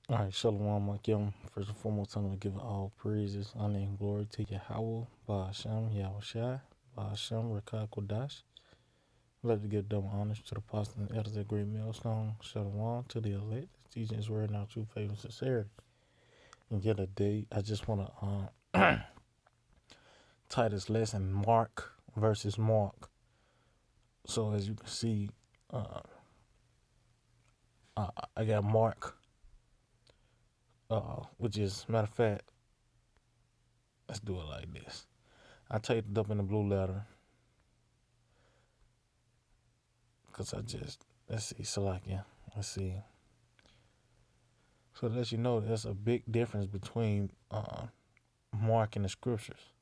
All right, Shalom, Akim. First and foremost, I'm going to give all praises, honor, and glory to Yahweh, Ba'ashem, Yahushai, Ba'ashem, Rakah Kodash. I'd like to give double honors to the apostles and elders of the great millstone. Shalom to the elect, teaching his word in our true faith and sincerity. And yet a day, I just want to tie this lesson Mark versus Mark. So as you can see, uh, I got Mark, which is, matter of fact, let's do it like this. I typed it up in the blue letter because let's see, Salakia. Let's see. So that you know, there's a big difference between Mark and the scriptures.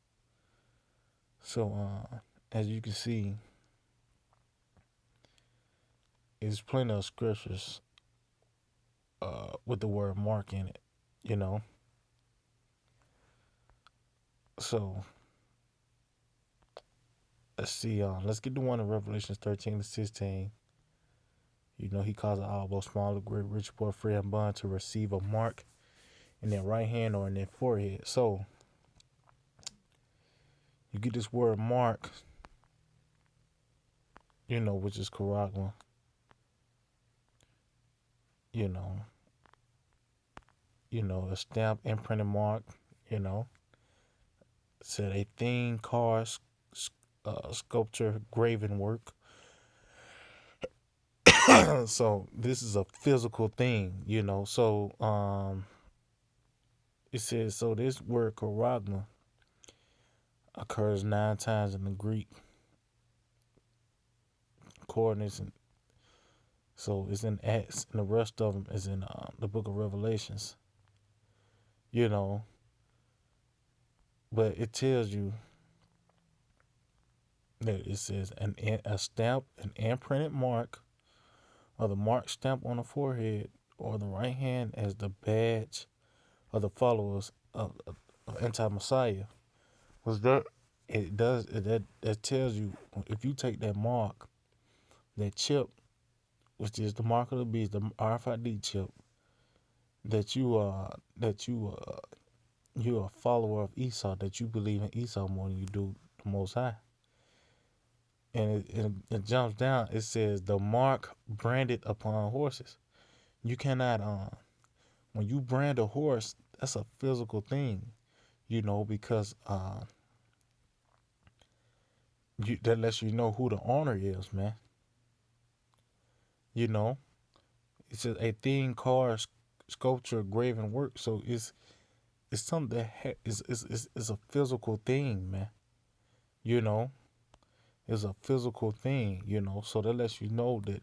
So as you can see, there's plenty of scriptures with the word Mark in it, you know. So let's see. Let's get the one in Revelations 13-16. You know, he calls it all both small, great, rich, poor, free, and bond to receive a mark in their right hand or in their forehead. So you get this word mark, you know, which is charagma, you know, a stamp, imprinted mark, you know, said a thing, car, sculpture, graven work. So this is a physical thing, you know. So it says, so this word charagma occurs 9 times in the Greek coordinates, and so it's in Acts, and the rest of them is in the Book of Revelations, you know. But it tells you that it says a stamp, an imprinted mark, or the mark stamp on the forehead or the right hand as the badge of the followers of anti-Messiah. Was that it does that tells you if you take that mark, that chip, which is the mark of the beast, the RFID chip, that you're a follower of Esau, that you believe in Esau more than you do the Most High. And it jumps down. It says the mark branded upon horses. You cannot when you brand a horse, that's a physical thing, you know, because that lets you know who the owner is, man. You know, it's just a thing, car, sculpture, graven work. So it's something that is a physical thing, man. You know, it's a physical thing. You know, so that lets you know that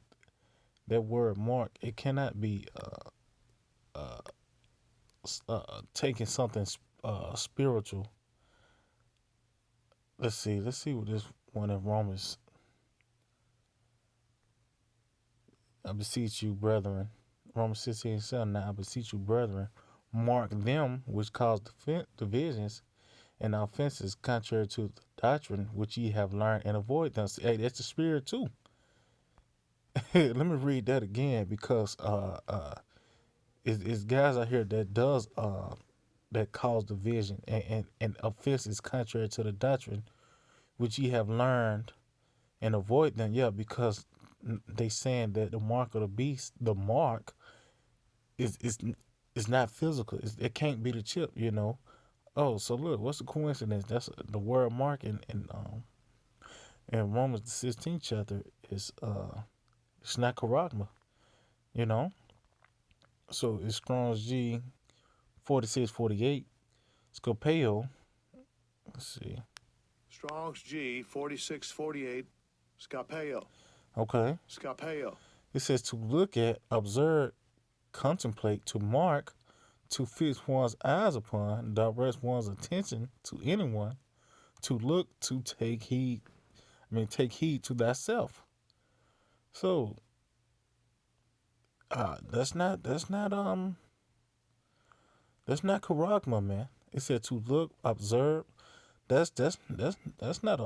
that word mark, it cannot be uh, taking something spiritual. Let's see what this one in Romans. I beseech you, brethren. Romans 16:7. Now I beseech you, brethren, mark them which cause divisions and offenses contrary to the doctrine which ye have learned, and avoid them. Hey, that's the spirit too. Let me read that again, because it's guys out here that does that cause division and offenses contrary to the doctrine which ye have learned, and avoid them. Yeah, because they saying that the mark of the beast, the mark is not physical. It can't be the chip, you know. Oh, so look, what's the coincidence? That's the word mark in Romans the 16th chapter is it's not charagma, you know. So it's Strong's G 4648 scopeo. Let's see. Strong's G 4648 Scapeo. Okay. Scapeo. It says to look at, observe, contemplate, to mark, to fix one's eyes upon, direct one's attention to anyone, to look, to take heed. Take heed to thyself. So that's not charagma, man. It said to look, observe. That's not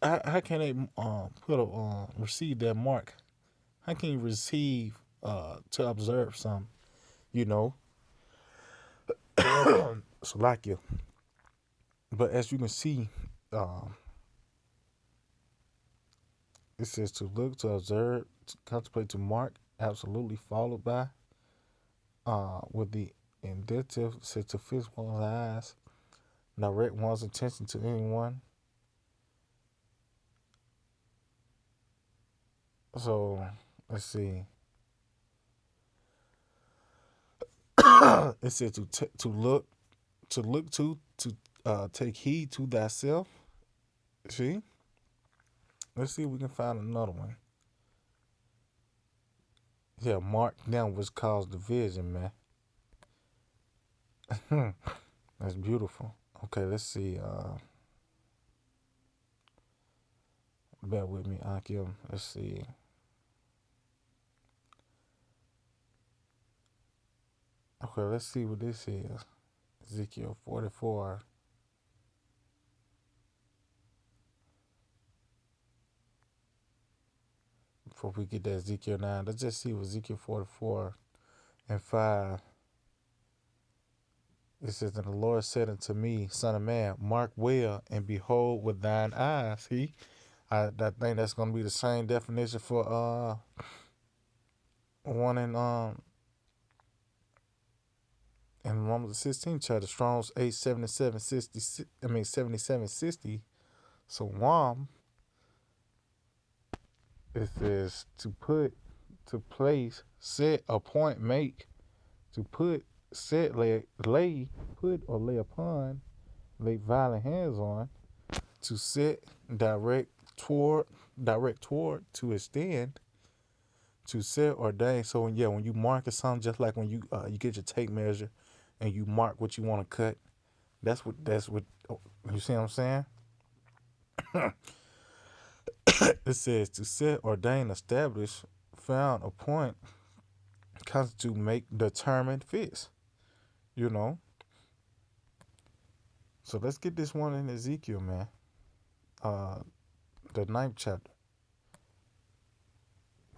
how can they put a receive that mark? How can you receive to observe something? You know, so like you. But as you can see, um, it says to look, to observe, to contemplate, to mark, absolutely followed by, with the indicative, says to fix one's eyes, direct one's attention to anyone. So let's see. It says to look to take heed to thyself. See, let's see if we can find another one. Yeah, mark down which caused division, man. That's beautiful. Okay, let's see. Bear with me, Akim. Let's see. Okay, let's see what this is. Ezekiel 44. Before we get to Ezekiel 9, let's just see what Ezekiel 44 and 5. It says, and the Lord said unto me, Son of man, mark well and behold with thine eyes. See, I think that's gonna be the same definition for one in Romans 16 chapter, Strong's 7760. So it says to put, to place, set, appoint, make, to put, set, lay, put or lay upon, lay violent hands on, to set, direct toward, to extend, to set, ordain. So yeah, when you mark something, just like when you get your tape measure and you mark what you want to cut, that's what you see what I'm saying? It says to set, ordain, establish, found, appoint, constitute, make, determine, fix. You know. So let's get this one in Ezekiel, man. The 9th chapter.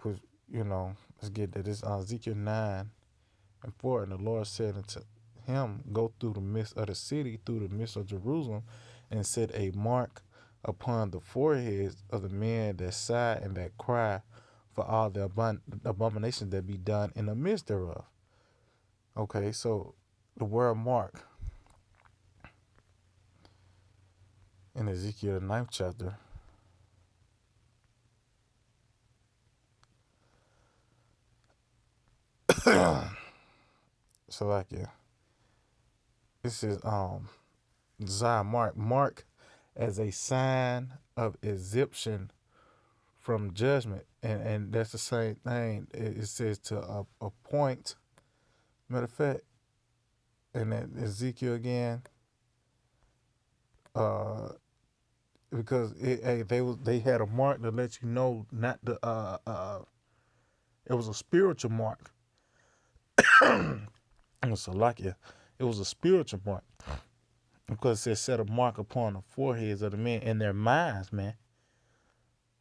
Which, let's get that. It's Ezekiel 9:4. And the Lord said unto him, go through the midst of the city, through the midst of Jerusalem, and set a mark upon the foreheads of the men that sigh and that cry for all the abominations that be done in the midst thereof. Okay, so the word mark in Ezekiel 9th chapter. So like yeah. This is Zah mark as a sign of exemption from judgment, and that's the same thing. It says to appoint. Matter of fact, and that Ezekiel again, because they had a mark to let you know not the it was a spiritual mark. So like it was a spiritual mark because it said set a mark upon the foreheads of the men in their minds, man,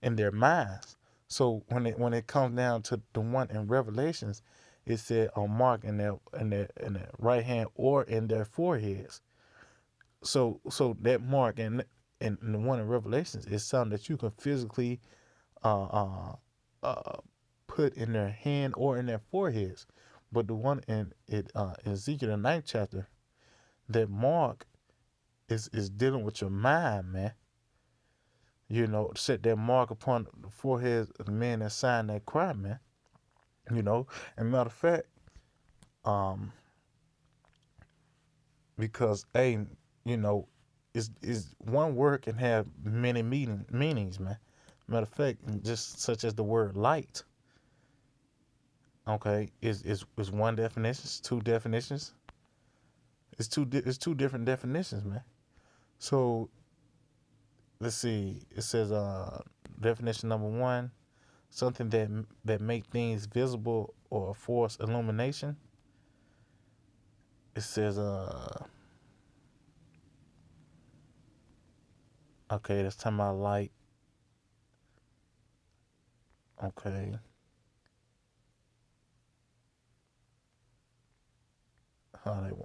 in their minds. So when it comes down to the one in Revelations, it said a mark in their right hand or in their foreheads. So that mark and the one in Revelations is something that you can physically uh, uh, put in their hand or in their foreheads. But the one in Ezekiel the 9th chapter, that mark is dealing with your mind, man. Set that mark upon the foreheads of the men that sign that cry, man. And matter of fact, um, because is one word can have many meanings, man. Matter of fact, just such as the word light. Okay, is one definition, it's two definitions. It's two different definitions, man. So let's see. It says definition number one, something that make things visible or force illumination. It says okay, that's talking about light. Okay.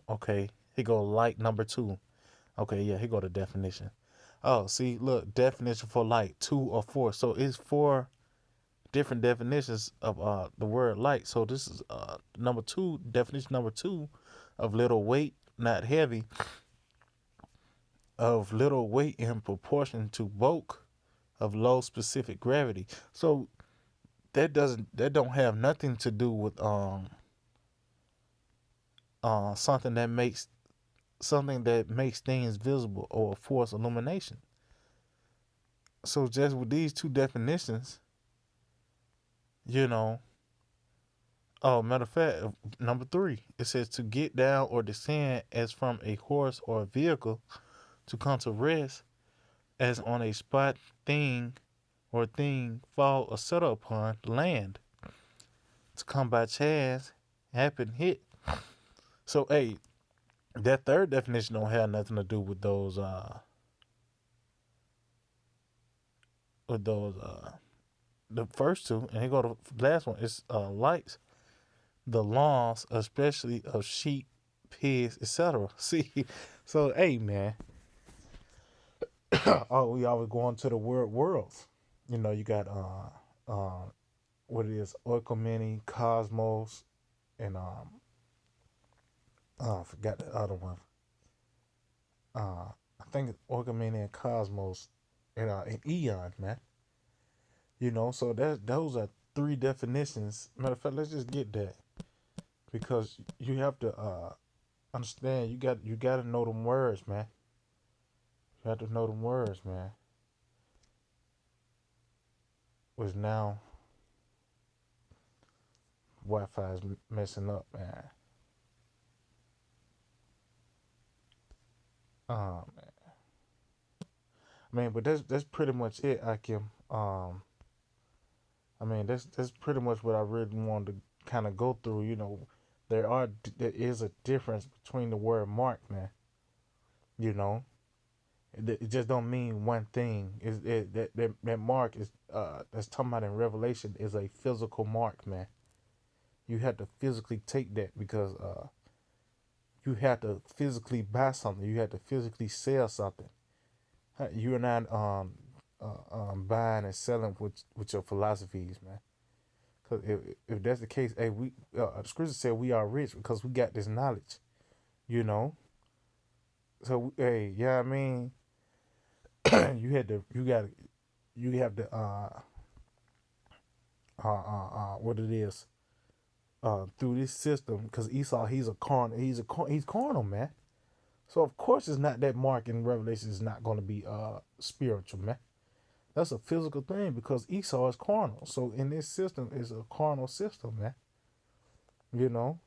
Okay, here go light number two. Okay, yeah, here go the definition. Oh, see, look, definition for light, two or four. So it's four different definitions of the word light. So this is number two, definition number two of little weight, not heavy, of little weight in proportion to bulk, of low specific gravity. So that don't have nothing to do with something that makes things visible or force illumination. So just with these two definitions, you know, oh, matter of fact, number three, it says to get down or descend as from a horse or a vehicle, to come to rest as on a spot, thing, or thing fall or settle upon land, to come by chance, happen, hit. So, hey, that third definition don't have nothing to do with those the first two, and here go to the last one. It's lights, the lawns, especially of sheep, pigs, etc. See, so hey man, oh, we always going to the worlds. You know, you got what it is, Oikomene, Cosmos, and oh, I forgot the other one. I think it's Oikomene and Cosmos, and Eon, man. You know, so that those are three definitions. Matter of fact, let's just get that, because you have to understand. You got to know them words, man. You have to know them words, man. Which now Wi-Fi is messing up, man. Man. I mean, but that's pretty much it, Akim. I mean, that's pretty much what I really wanted to kind of go through. You know, there is a difference between the word mark, man. You know, it just don't mean one thing. That mark is that's talking about in Revelation is a physical mark, man. You have to physically take that, because you have to physically buy something. You have to physically sell something. You're not buying and selling with your philosophies, man. Because if that's the case, hey, we the scripture said we are rich because we got this knowledge, you know. So hey, yeah, I mean, you have to what it is through this system, because Esau, he's carnal, man. So of course it's not that mark in Revelation is not going to be spiritual, man. That's a physical thing, because Esau is carnal. So in this system is a carnal system, man. You know,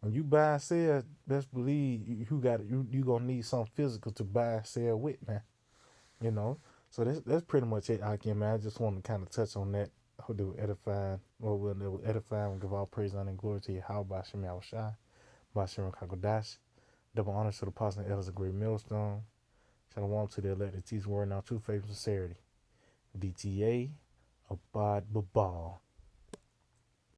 when you buy and sell, best believe you gonna need something physical to buy and sell with, man. You know, so that's pretty much it, Akim, man. I just want to kind of touch on that. Who do edifying, or will edify and give all praise, honor, and glory to you. How by Shem Yahushai, by Shem Kakodash. Double honors to the apostle and elders of Great Millstone. Shalom to the elected, teach word now, true faith and sincerity. DTA, Abad Babal.